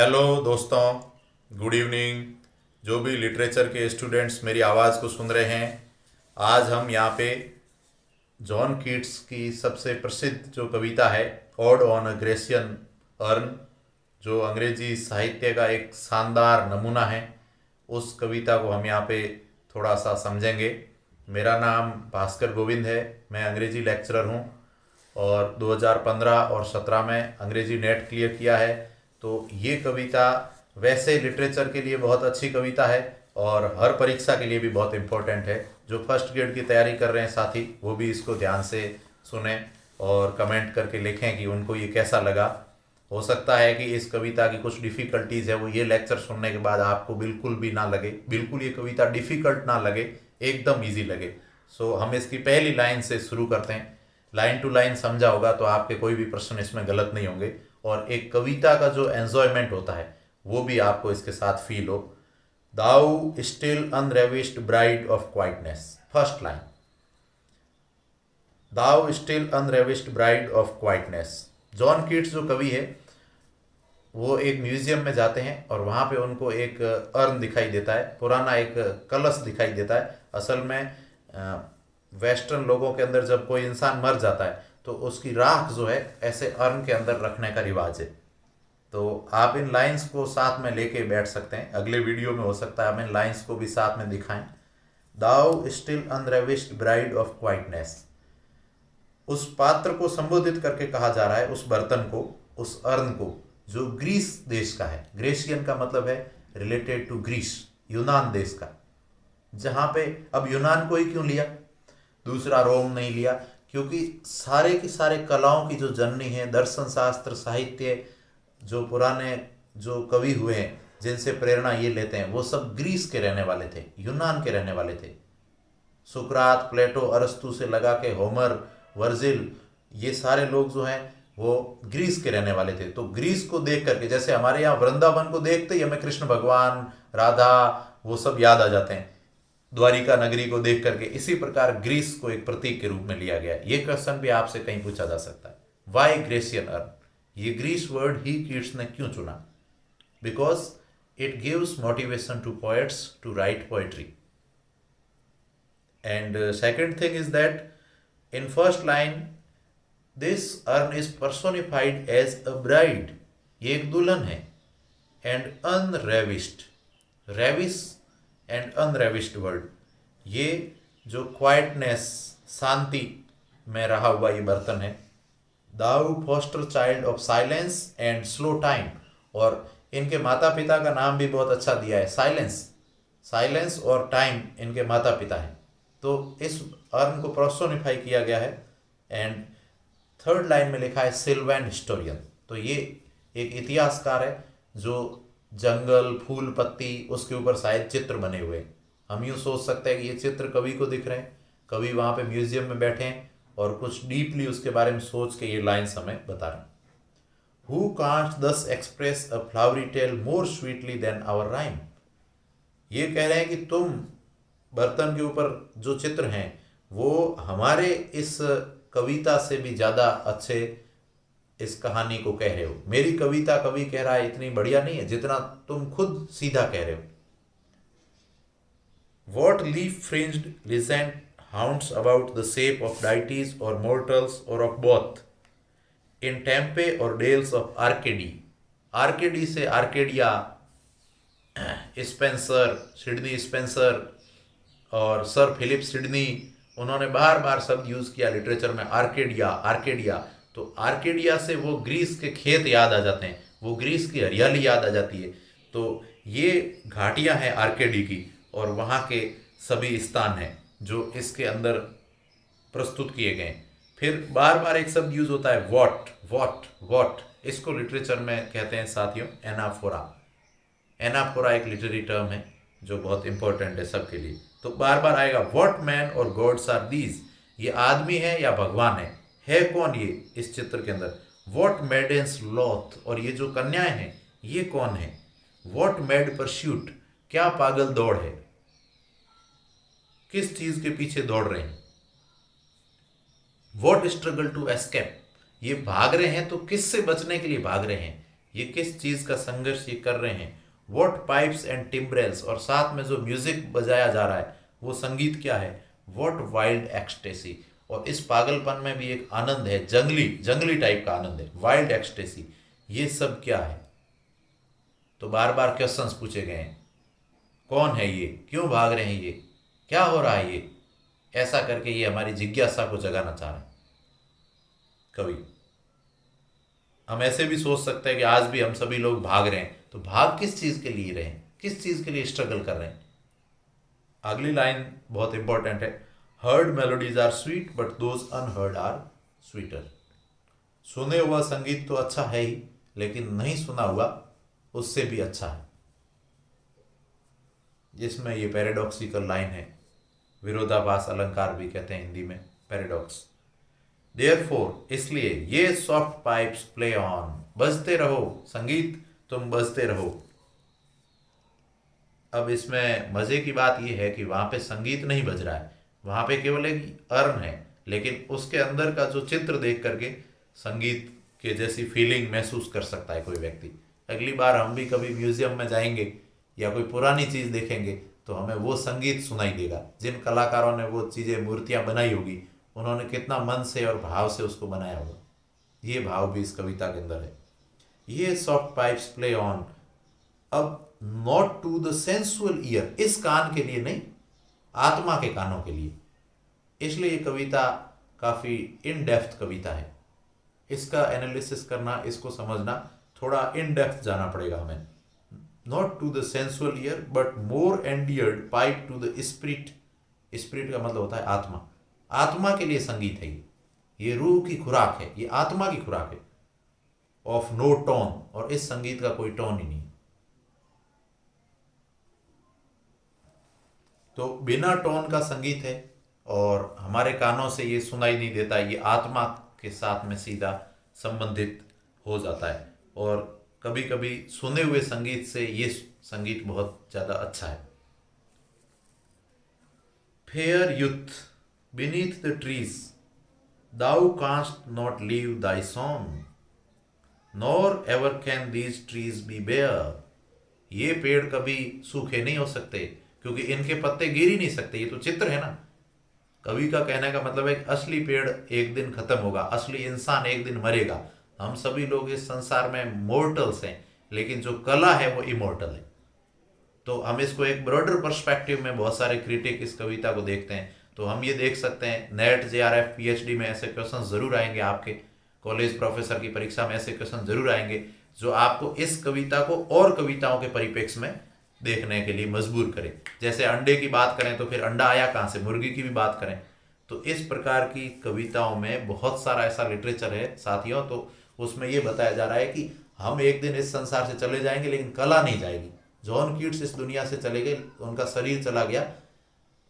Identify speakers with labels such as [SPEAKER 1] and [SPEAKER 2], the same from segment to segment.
[SPEAKER 1] Hello दोस्तों, good evening. जो भी लिटरेचर के स्टूडेंट्स मेरी आवाज़ को सुन रहे हैं, आज हम यहाँ पे जॉन कीट्स की सबसे प्रसिद्ध जो कविता है odd on a Grecian earn, जो अंग्रेजी साहित्य का एक शानदार नमूना है, उस कविता को हम यहाँ पे थोड़ा सा समझेंगे। मेरा नाम भास्कर गोविंद है, मैं अंग्रेजी लेक्चरर हूँ और 2015 और 17 में अंग्रेजी नेट क्लियर किया है। तो ये कविता वैसे लिटरेचर के लिए बहुत अच्छी कविता है और हर परीक्षा के लिए भी बहुत इम्पोर्टेंट है। जो फर्स्ट ग्रेड की तैयारी कर रहे हैं साथी, वो भी इसको ध्यान से सुने और कमेंट करके लिखें कि उनको ये कैसा लगा। हो सकता है कि इस कविता की कुछ डिफ़िकल्टीज़ है वो ये लेक्चर सुनने के बाद आपको बिल्कुल भी ना लगे, बिल्कुल ये कविता डिफ़िकल्ट ना लगे, एकदम इजी लगे। सो हम इसकी पहली लाइन से शुरू करते हैं। लाइन टू लाइन समझा होगा तो आपके कोई भी प्रश्न इसमें गलत नहीं होंगे और एक कविता का जो एंजॉयमेंट होता है वो भी आपको इसके साथ फील हो। Thou still unravished bride of quietness, first line. Thou still unravished bride of quietness. John Keats जो कवि है वो एक म्यूजियम में जाते हैं और वहाँ पे उनको एक अर्न दिखाई देता है, पुराना एक कलश दिखाई देता है। असल में वेस्टर्न लोगों के अंदर जब कोई इंसान मर जाता है तो उसकी राख जो है ऐसे अर्न के अंदर रखने का रिवाज है। तो आप इन लाइंस को साथ में लेके बैठ सकते हैं, अगले वीडियो में हो सकता है हम इन लाइंस को भी साथ में दिखाएं। दाउ still unravished bride of quietness, उस पात्र को संबोधित करके कहा जा रहा है, उस बर्तन को, उस अर्न को, जो ग्रीस देश का है। ग्रेशियन का मतलब है रिलेटेड टू ग्रीस, यूनान देश का। जहां पे अब यूनान को ही क्यों लिया, दूसरा रोम नहीं लिया? क्योंकि सारे की सारे कलाओं की जो जननी है, दर्शन शास्त्र साहित्य, जो पुराने जो कवि हुए हैं जिनसे प्रेरणा ये लेते हैं, वो सब ग्रीस के रहने वाले थे, यूनान के रहने वाले थे। सुकरात, प्लेटो, अरस्तु से लगा के होमर, वर्जिल, ये सारे लोग जो हैं वो ग्रीस के रहने वाले थे। तो ग्रीस को देख करके, जैसे हमारे यहाँ वृंदावन को देखते ही हमें कृष्ण भगवान, राधा, वो सब याद आ जाते हैं द्वारिका नगरी को देख करके, इसी प्रकार ग्रीस को एक प्रतीक के रूप में लिया गया। ये क्वेश्चन भी आपसे कहीं पूछा जा सकता है, वाई ग्रेसियन अर्न? ये ग्रीस वर्ड ही कीट्स ने क्यों चुना? Because it gives motivation to poets to write poetry. And second thing is that in first line this urn is personified as a bride, ये एक दुल्हन है। And unravished, ravish and unravished word, ये जो quietness, शांति में रहा हुआ ये बर्तन है। Thou foster child of silence and slow time, और इनके माता पिता का नाम भी बहुत अच्छा दिया है, साइलेंस, साइलेंस और टाइम इनके माता पिता हैं। तो इस अर्न को पर्सोनिफाई किया गया है। एंड थर्ड लाइन में लिखा है सिल्वैन हिस्टोरियन, तो ये एक इतिहासकार है जो जंगल, फूल, पत्ती, उसके ऊपर शायद चित्र बने हुए। हम यूँ सोच सकते हैं कि ये चित्र कवि को दिख रहे हैं, कवि वहाँ पे म्यूजियम में बैठे हैं और कुछ डीपली उसके बारे में सोच के ये लाइन्स हमें बता रहे हैं। Who canst thus express a flowery tale more sweetly than our rhyme, ये कह रहे हैं कि तुम बर्तन के ऊपर जो चित्र हैं वो हमारे इस कविता से भी ज़्यादा अच्छे इस कहानी को कह रहे हो। मेरी कविता, कवि कह रहा है, इतनी बढ़िया नहीं है जितना तुम खुद सीधा कह रहे हो। What leaf fringed legend haunts about the shape of deities or mortals or of both in Tempe or dales of Arcady. Arcady से आर्केडिया, स्पेंसर, सिडनी स्पेंसर और सर फिलिप सिडनी, उन्होंने बार बार शब्द यूज़ किया लिटरेचर में, Arcadia, Arcadia. तो Arcadia से वो ग्रीस के खेत याद आ जाते हैं, वो ग्रीस की हरियाली याद आ जाती है। तो ये घाटियां हैं आर्केडी की और वहाँ के सभी स्थान हैं जो इसके अंदर प्रस्तुत किए गए। फिर बार बार एक शब्द यूज होता है, वॉट, वॉट, वॉट। इसको लिटरेचर में कहते हैं साथियों एनाफोरा। एनाफोरा एक लिटरेरी टर्म है जो बहुत इंपॉर्टेंट है सबके लिए। तो बार बार आएगा व्हाट मैन और गॉड्स आर दीज, ये आदमी है या भगवान है कौन ये इस चित्र के अंदर? व्हाट मेडेंस लॉथ, और ये जो कन्याएं हैं ये कौन है? व्हाट मेड परस्यूट, क्या पागल दौड़ है, किस चीज के पीछे दौड़ रहे हैं? व्हाट स्ट्रगल टू एस्केप, ये भाग रहे हैं तो किससे बचने के लिए भाग रहे हैं? ये किस चीज का संघर्ष ये कर रहे हैं, वॉट पाइप्स एंड टिम्ब्रेल्स, और साथ में जो म्यूजिक बजाया जा रहा है वो संगीत क्या है, वॉट वाइल्ड एक्सटेसी, और इस पागलपन में भी एक आनंद है, जंगली जंगली टाइप का आनंद है, वाइल्ड एक्सटेसी, ये सब क्या है। तो बार बार क्वेश्चंस पूछे गए हैं, कौन है ये, क्यों भाग रहे हैं ये, क्या हो रहा है ये, ऐसा करके ये हमारी जिज्ञासा को जगाना चाह रहे हैं कवि। हम ऐसे भी सोच सकते हैं कि आज भी हम सभी लोग भाग रहे हैं, तो भाग किस चीज के लिए रहे हैं, किस चीज के लिए स्ट्रगल कर रहे हैं। अगली लाइन बहुत इंपॉर्टेंट है, heard melodies are sweet but those unheard are sweeter. सुने हुआ संगीत तो अच्छा है ही, लेकिन नहीं सुना हुआ उससे भी अच्छा है। जिसमें ये पैराडॉक्सिकल लाइन है, विरोधाभास अलंकार भी कहते हैं हिंदी में, पैराडॉक्स। देयरफॉर, इसलिए, ये सॉफ्ट पाइप्स प्ले ऑन, बजते रहो संगीत, तुम बजते रहो। अब इसमें मजे की बात यह है कि वहां पे संगीत नहीं बज रहा है, वहां पे केवल एक अर्न है, लेकिन उसके अंदर का जो चित्र देख करके संगीत के जैसी फीलिंग महसूस कर सकता है कोई व्यक्ति। अगली बार हम भी कभी म्यूजियम में जाएंगे या कोई पुरानी चीज देखेंगे तो हमें वो संगीत सुनाई देगा। जिन कलाकारों ने वो चीजें, मूर्तियां बनाई होगी, उन्होंने कितना मन से और भाव से उसको बनाया होगा। ये भाव भी इस कविता के अंदर है। ये सॉफ्ट पाइप्स प्ले ऑन, अब not to the sensual ear, इस कान के लिए नहीं, आत्मा के कानों के लिए। इसलिए ये कविता काफी इन डेप्थ कविता है। इसका एनालिसिस करना, इसको समझना, थोड़ा इन डेप्थ जाना पड़ेगा हमें। Not to the sensual ear but more endeared pipe to the spirit. Spirit का मतलब होता है आत्मा। आत्मा के लिए संगीत है ये रूह की खुराक है, ये आत्मा की खुराक है। ऑफ नो टोन, और इस संगीत का कोई टोन ही नहीं। तो बिना टोन का संगीत है और हमारे कानों से ये सुनाई नहीं देता, ये आत्मा के साथ में सीधा संबंधित हो जाता है। और कभी कभी सुने हुए संगीत से ये संगीत बहुत ज्यादा अच्छा है। Fair youth beneath the trees, thou canst not leave thy song, nor ever can these trees be bare. ये पेड़ कभी सूखे नहीं हो सकते क्योंकि इनके पत्ते गिर ही नहीं सकते। ये तो चित्र है ना। कवि का कहने का मतलब है कि असली पेड़ एक दिन खत्म होगा, असली इंसान एक दिन मरेगा। हम सभी लोग इस संसार में मोर्टल्स हैं, लेकिन जो कला है वो इमोर्टल है। तो हम इसको एक ब्रॉडर पर्सपेक्टिव में, बहुत सारे क्रिटिक इस कविता को देखते हैं, तो हम ये देख सकते हैं नेट, जेआरएफ, पीएचडी में ऐसे क्वेश्चन जरूर आएंगे, आपके कॉलेज प्रोफेसर की परीक्षा में ऐसे क्वेश्चन जरूर आएंगे जो आपको इस कविता को और कविताओं के परिप्रेक्ष्य में देखने के लिए मजबूर करें। जैसे अंडे की बात करें तो फिर अंडा आया कहाँ से, मुर्गी की भी बात करें तो इस प्रकार की कविताओं में बहुत सारा ऐसा लिटरेचर है साथियों। तो उसमें ये बताया जा रहा है कि हम एक दिन इस संसार से चले जाएंगे लेकिन कला नहीं जाएगी। जॉन कीट्स इस दुनिया से चले गए, उनका शरीर चला गया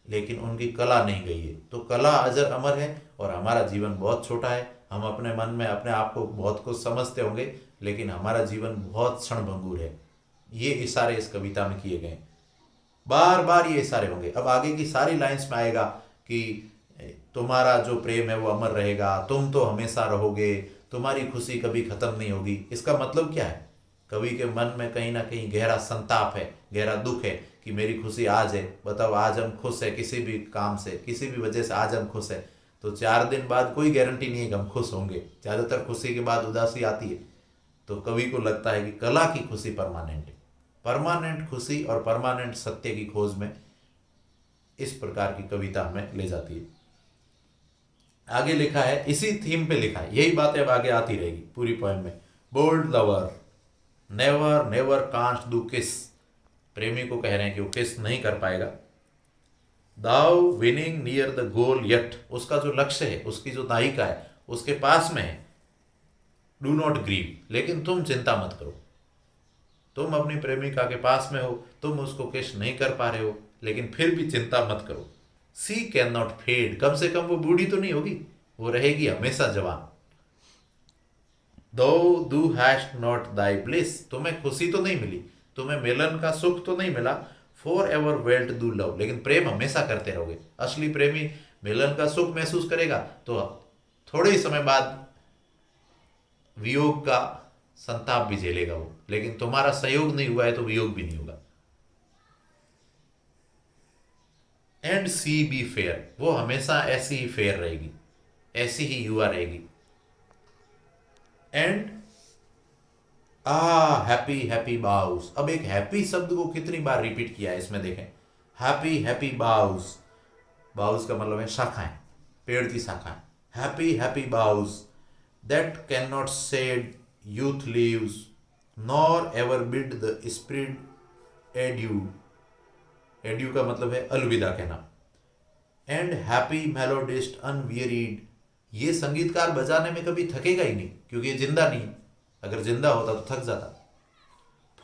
[SPEAKER 1] लेकिन उनकी कला नहीं गई है। तो कला अजर अमर है और हमारा जीवन बहुत छोटा है। हम अपने मन में अपने आप को बहुत कुछ समझते होंगे लेकिन हमारा जीवन बहुत क्षणभंगुर है। ये इशारे इस कविता में किए गए, बार बार ये इशारे होंगे। अब आगे की सारी लाइंस में आएगा कि तुम्हारा जो प्रेम है वो अमर रहेगा, तुम तो हमेशा रहोगे, तुम्हारी खुशी कभी खत्म नहीं होगी। इसका मतलब क्या है? कवि के मन में कहीं ना कहीं गहरा संताप है, गहरा दुख है कि मेरी खुशी आज है। बताओ, आज हम खुश है किसी भी काम से, किसी भी वजह से आज हम खुश है, तो 4 दिन बाद कोई गारंटी नहीं है कि हम खुश होंगे। ज़्यादातर खुशी के बाद उदासी आती है। तो कवि को लगता है कि कला की खुशी परमानेंट है। परमानेंट खुशी और परमानेंट सत्य की खोज में इस प्रकार की कविता हमें ले जाती है। आगे लिखा है, इसी थीम पे लिखा है, यही बातें अब आगे आती रहेगी पूरी पोएम में। Bold lover never never canst do kiss, प्रेमी को कह रहे हैं कि वो किस नहीं कर पाएगा। Though winning near the goal yet, उसका जो लक्ष्य है, उसकी जो नायिका है उसके पास में है। डू नॉट ग्रीव, लेकिन तुम चिंता मत करो। तुम अपनी प्रेमिका के पास में हो, तुम उसको किस नहीं कर पा रहे हो, लेकिन फिर भी चिंता मत करो। सी कैन नॉट फेड, कम से कम वो बूढ़ी तो नहीं होगी, वो रहेगी हमेशा जवान। दो दू हैश नॉट दाई ब्लिस, तुम्हें खुशी तो नहीं मिली, तुम्हें मिलन का सुख तो नहीं मिला। For ever belt do love, लेकिन प्रेम हमेशा करते रहोगे। असली प्रेमी मिलन का सुख महसूस करेगा तो थोड़े ही समय बाद वियोग का संताप भी झेलेगा वो, लेकिन तुम्हारा सहयोग नहीं हुआ है तो वियोग भी नहीं होगा। एंड सी बी फेयर, वो हमेशा ऐसी ही फेयर रहेगी, ऐसी ही युवा रहेगी। And happy happy boughs. अब एक हैप्पी शब्द को कितनी बार रिपीट किया है इसमें देखें, हैप्पी हैप्पी बाउस। बाउस का मतलब है शाखाएं, पेड़ की शाखाएं। Happy happy boughs that can not shed your leaves nor ever bid the spirit adieu. Adieu का मतलब है अलविदा कहना। एंड हैप्पी मेलोडिस्ट अनवियरीड, ये संगीतकार बजाने में कभी थकेगा ही नहीं, क्योंकि ये जिंदा नहीं है, अगर जिंदा होता तो थक जाता।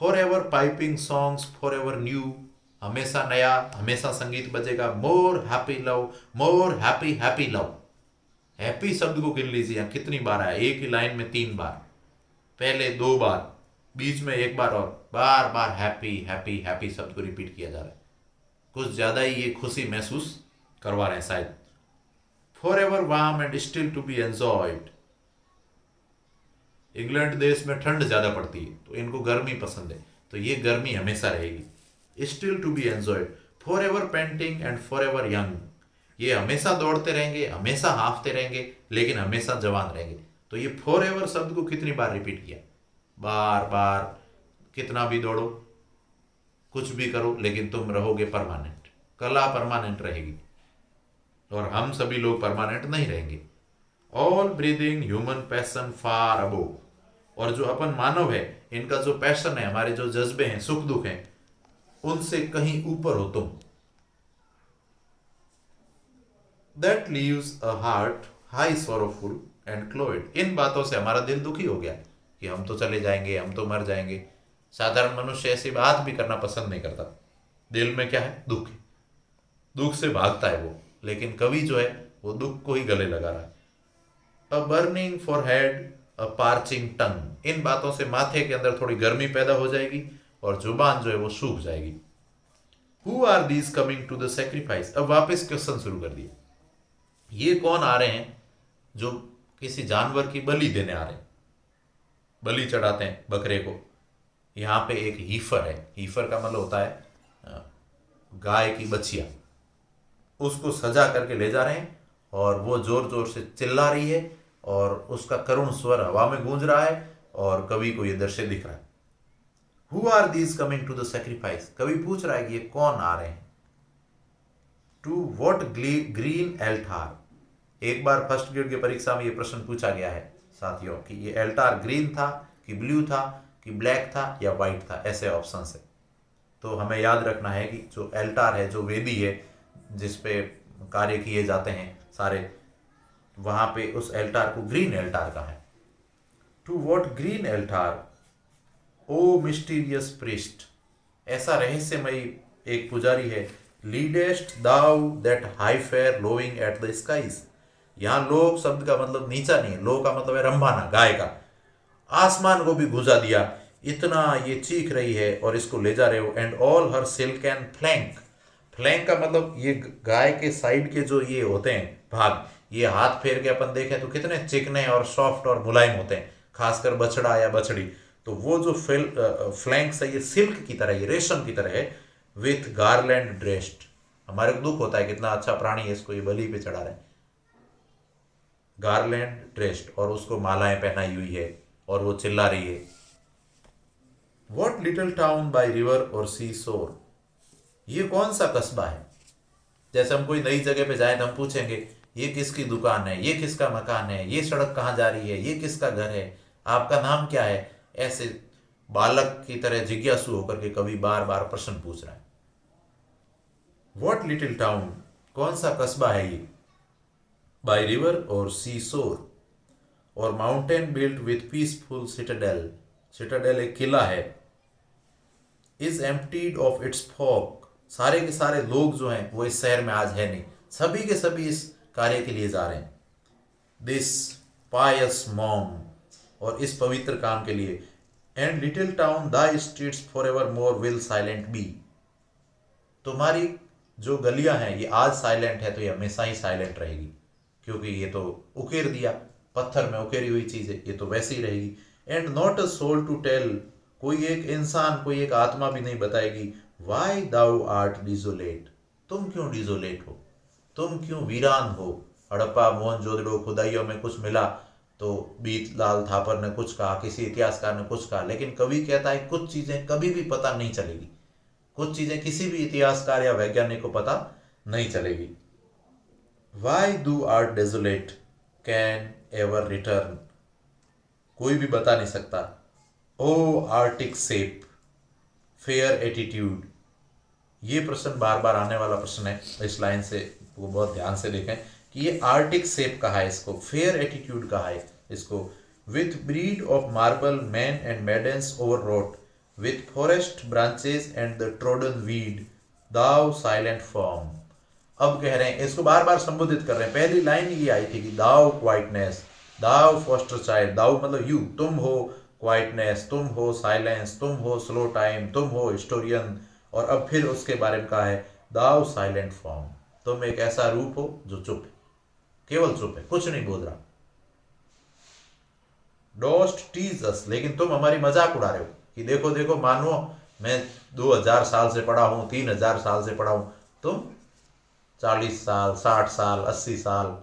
[SPEAKER 1] For ever piping songs for ever new, हमेशा नया, हमेशा संगीत बजेगा। More happy love, more happy happy love. Happy शब्द को गिन लीजिए यहाँ कितनी बार आया, एक ही लाइन में 3 बार, पहले 2 बार, बीच में 1 बार, और बार बार हैप्पी हैप्पी हैप्पी शब्द को रिपीट किया जा रहा है। कुछ ज्यादा ही ये खुशी महसूस करवा रहे हैं शायद। For ever warm and still to be enjoyed. England देश में ठंड ज्यादा पड़ती है तो इनको गर्मी पसंद है, तो ये गर्मी हमेशा रहेगी। Still to be enjoyed. For ever panting and for ever young, ये हमेशा दौड़ते रहेंगे, हमेशा हाँफते रहेंगे, लेकिन हमेशा जवान रहेंगे। तो ये फॉर एवर शब्द को कितनी बार रिपीट किया, बार बार। कितना भी दौड़ो, कुछ भी करो, लेकिन तुम रहोगे परमानेंट। कला परमानेंट रहेगी, और हम सभी लोग परमानेंट नहीं रहेंगे। ऑल ब्रीदिंग ह्यूमन पैशन फार अबो, और जो अपन मानव है, इनका जो पैशन है, हमारे जो जज्बे हैं, सुख दुख हैं, उनसे कहीं ऊपर हो तुम। That leaves a heart high sorrowful and cloyed. इन बातों से हमारा दिल दुखी हो गया कि हम तो चले जाएंगे, हम तो मर जाएंगे। साधारण मनुष्य ऐसी बात भी करना पसंद नहीं करता, दिल में क्या है, दुख है, दुख से भागता है वो। लेकिन कवि जो है वो दुख को ही गले लगा रहा है। A burning forehead a parching tongue, इन बातों से माथे के अंदर थोड़ी गर्मी पैदा हो जाएगी और जुबान जो है वो सूख जाएगी। Who are these coming to the sacrifice. अब वापस क्वेश्चन शुरू कर दिए, ये कौन आ रहे हैं जो किसी जानवर की बलि देने आ रहे हैं, बलि चढ़ाते हैं बकरे को। यहाँ पे एक हीफर है, हीफर का मतलब होता है गाय की बछिया, उसको सजा करके ले जा रहे हैं, और वो जोर जोर से चिल्ला रही है, और उसका करुण स्वर हवा में गूंज रहा है, और कवि को ये दृश्य दिख रहा है। Who are these coming to the sacrifice, कवि पूछ रहा है कि ये कौन आ रहे हैं। टू वॉट ग्रीन एल्टार, एक बार फर्स्ट ग्रेड की परीक्षा में ये प्रश्न पूछा गया है साथियों कि ये एल्टार ग्रीन था कि ब्लू था कि ब्लैक था या व्हाइट था, ऐसे ऑप्शन है। तो हमें याद रखना है कि जो एल्टार है, जो वेदी है जिस पे कार्य किए जाते हैं सारे, वहां पे उस एल्टार को ग्रीन एल्टार का है। To what green altar O mysterious priest, ऐसा रहस्यमयी एक पुजारी है। Leadest thou that heifer lowing at the skies, यहां लोग शब्द का मतलब नीचा नहीं है, लो का मतलब है रंभाना, गाय का। आसमान को भी गुजा दिया, इतना ये चीख रही है और इसको ले जा रहे हो। And all her silk and flank, flank का मतलब ये गाय के साइड के जो ये होते हैं भाग, ये हाथ फेर के अपन देखें तो कितने चिकने और सॉफ्ट और मुलायम होते हैं, खासकर बछड़ा या बछड़ी। तो वो जो फ्लैंक्स है ये सिल्क की तरह, ये रेशम की तरह है। विथ गार्लैंड ड्रेस्ड, हमारे को दुख होता है कितना अच्छा प्राणी है, इसको ये बलि पे चढ़ा रहे हैं। गार्लैंड ड्रेस्ड, और उसको मालाएं पहनाई हुई है, और वो चिल्ला रही है। What little town by river और सी शोर, ये कौन सा कस्बा है। जैसे हम कोई नई जगह पे जाए तो हम पूछेंगे ये किसकी दुकान है, ये किसका मकान है, ये सड़क कहाँ जा रही है, ये किसका घर है, आपका नाम क्या है। ऐसे बालक की तरह जिज्ञासु होकर के कवि बार बार प्रश्न पूछ रहा है। वॉट लिटिल टाउन, कौन सा कस्बा है ये। बाय रिवर और सी शोर, और mountain built with peaceful Citadel, Citadel एक किला है। Is emptied of its fog, सारे के सारे लोग जो हैं वो इस शहर में आज है नहीं, सभी के सभी इस कार्य के लिए जा रहे हैं। दिस पायस मॉम, और इस पवित्र काम के लिए। And little town thy streets for evermore will silent be, तुम्हारी जो गलियां हैं ये आज साइलेंट है तो ये हमेशा ही साइलेंट रहेगी, क्योंकि ये तो उकेर दिया, पत्थर में उकेरी हुई चीज है, ये तो वैसी ही रहेगी। And not a soul to tell, कोई एक इंसान, कोई एक आत्मा भी नहीं बताएगी, वाई दाउ आर्ट डिजोलेट, तुम क्यों डिजोलेट हो, तुम क्यों वीरान हो। हड़प्पा मोहनजोदड़ो खुदाइयों में कुछ मिला तो बीत लाल थापर ने कुछ कहा, किसी इतिहासकार ने कुछ कहा, लेकिन कवि कहता है कुछ चीजें कभी भी पता नहीं चलेगी, कुछ चीजें किसी भी इतिहासकार या वैज्ञानिक को पता नहीं चलेगी। Why do art desolate can ever return, कोई भी बता नहीं सकता। ओ आर्टिक सेप फेयर एटीट्यूड, ये प्रश्न बार बार आने वाला प्रश्न है, इस लाइन से वो बहुत ध्यान से देखें कि ये आर्टिक सेप कहा है इसको, फेयर एटीट्यूड कहा है इसको। With breed of marble men and maidens overwrought, with forest branches and the trodden weed, thou silent form. अब कह रहे हैं, इसको बार बार संबोधित कर रहे हैं। पहली लाइन ये आई थी कि दाउ क्वाइटनेस, दाउ फॉस्टर चाइल्ड, दाउ मतलब यू, तुम हो क्वाइटनेस, तुम हो साइलेंस, तुम हो स्लो टाइम, तुम हो हिस्टोरियन। और अब फिर उसके बारे में कहा है दाउ साइलेंट फॉर्म, तुम एक ऐसा रूप हो जो चुप है, केवल चुप है, कुछ नहीं बोल रहा। डोस्ट टीज अस, लेकिन तुम हमारी मजाक उड़ा रहे हो कि देखो देखो मानो मैं 2000 साल से पढ़ा हूं, 3000 साल से पढ़ा हूं, तुम 40 साल, 60 साल, 80 साल,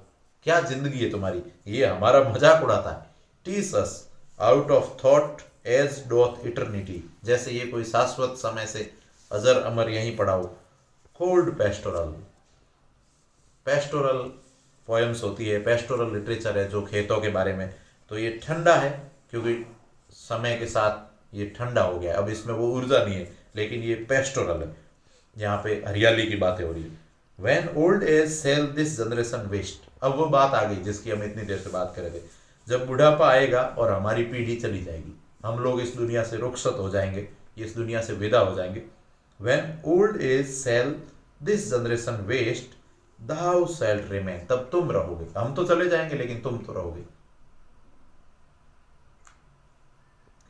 [SPEAKER 1] क्या जिंदगी है तुम्हारी, ये हमारा मजाक उड़ाता है। Tease us out of thought as doth eternity, जैसे ये कोई शाश्वत समय से अजर अमर यहीं पड़ा हो। कोल्ड पेस्टोरल, पेस्टोरल पोएम्स होती है, पेस्टोरल लिटरेचर है जो खेतों के बारे में, तो ये ठंडा है क्योंकि समय के साथ ये ठंडा हो गया, अब इसमें वो ऊर्जा नहीं है, लेकिन ये पेस्टोरल है, यहाँ पे हरियाली की बातें हो रही है। When old age shall this generation waste, अब वो बात आ गई जिसकी हम इतनी देर से बात कर रहे थे, जब बुढ़ापा आएगा और हमारी पीढ़ी चली जाएगी, हम लोग इस दुनिया से रुखसत हो जाएंगे, इस दुनिया से विदा हो जाएंगे। When old age shall this generation waste, thou shalt remain, तब तुम रहोगे, हम तो चले जाएंगे लेकिन तुम तो रहोगे।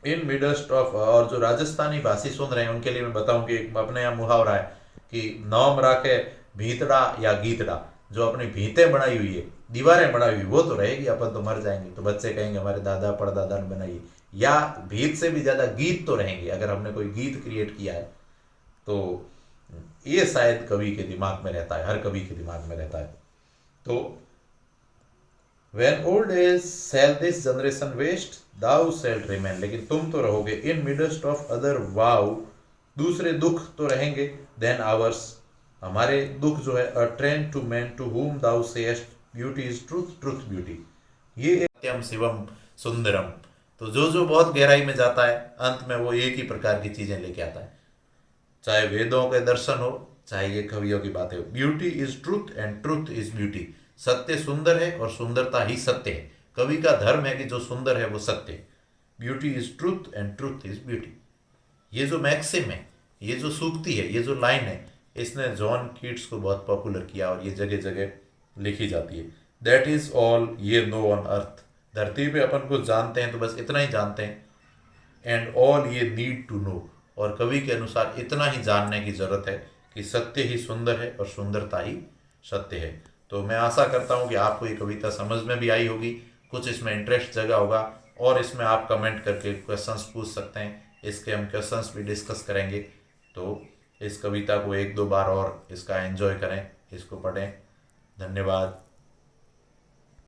[SPEAKER 1] इन मिडस्ट ऑफ, और जो राजस्थानी भाषी सुन रहे हैं उनके लिए मैं बताऊं कि अपने यहाँ मुहावरा है कि नौम राखे भीतड़ा या गीतड़ा, जो अपनी भीतें बनाई हुई है, दीवारें बनाई हुई, वो तो रहेगी, अपन तो मर जाएंगे, तो बच्चे कहेंगे हमारे दादा परदादा ने बनाई, या भीत से भी ज्यादा गीत तो रहेंगे, अगर हमने कोई गीत क्रिएट किया है तो ये शायद कवि के दिमाग में रहता है, हर कवि के दिमाग में रहता है। तो when old age shall this generation waste, thou shalt remain, लेकिन तुम तो रहोगे। in midst of other vow, दूसरे दुख तो रहेंगे, then ours, हमारे दुख जो है, a train to man to whom thou sayest beauty is truth, truth beauty, ये सत्यम शिवम सुंदरम। तो जो जो बहुत गहराई में जाता है अंत में वो एक ही प्रकार की चीजें लेके आता है, चाहे वेदों के दर्शन हो, चाहे ये कवियों की बातें हो। Beauty is truth and truth is beauty, सत्य सुंदर है और सुंदरता ही सत्य है। कवि का धर्म है कि जो सुंदर है वो सत्य है। Beauty is truth and truth is beauty, ये जो मैक्सिम है, ये जो सूक्ति है, ये जो लाइन है, इसने जॉन कीट्स को बहुत पॉपुलर किया और ये जगह जगह लिखी जाती है। दैट इज ऑल ये नो ऑन अर्थ, धरती पे अपन कुछ जानते हैं तो बस इतना ही जानते हैं, एंड ऑल ये नीड टू नो, और कवि के अनुसार इतना ही जानने की जरूरत है कि सत्य ही सुंदर है और सुंदरता ही सत्य है। तो मैं आशा करता हूँ कि आपको ये कविता समझ में भी आई होगी, कुछ इसमें इंटरेस्ट जगा होगा, और इसमें आप कमेंट करके क्वेश्चंस पूछ सकते हैं, इसके हम क्वेश्चंस भी डिस्कस करेंगे। तो इस कविता को एक दो बार और इसका एंजॉय करें, इसको पढ़ें। धन्यवाद।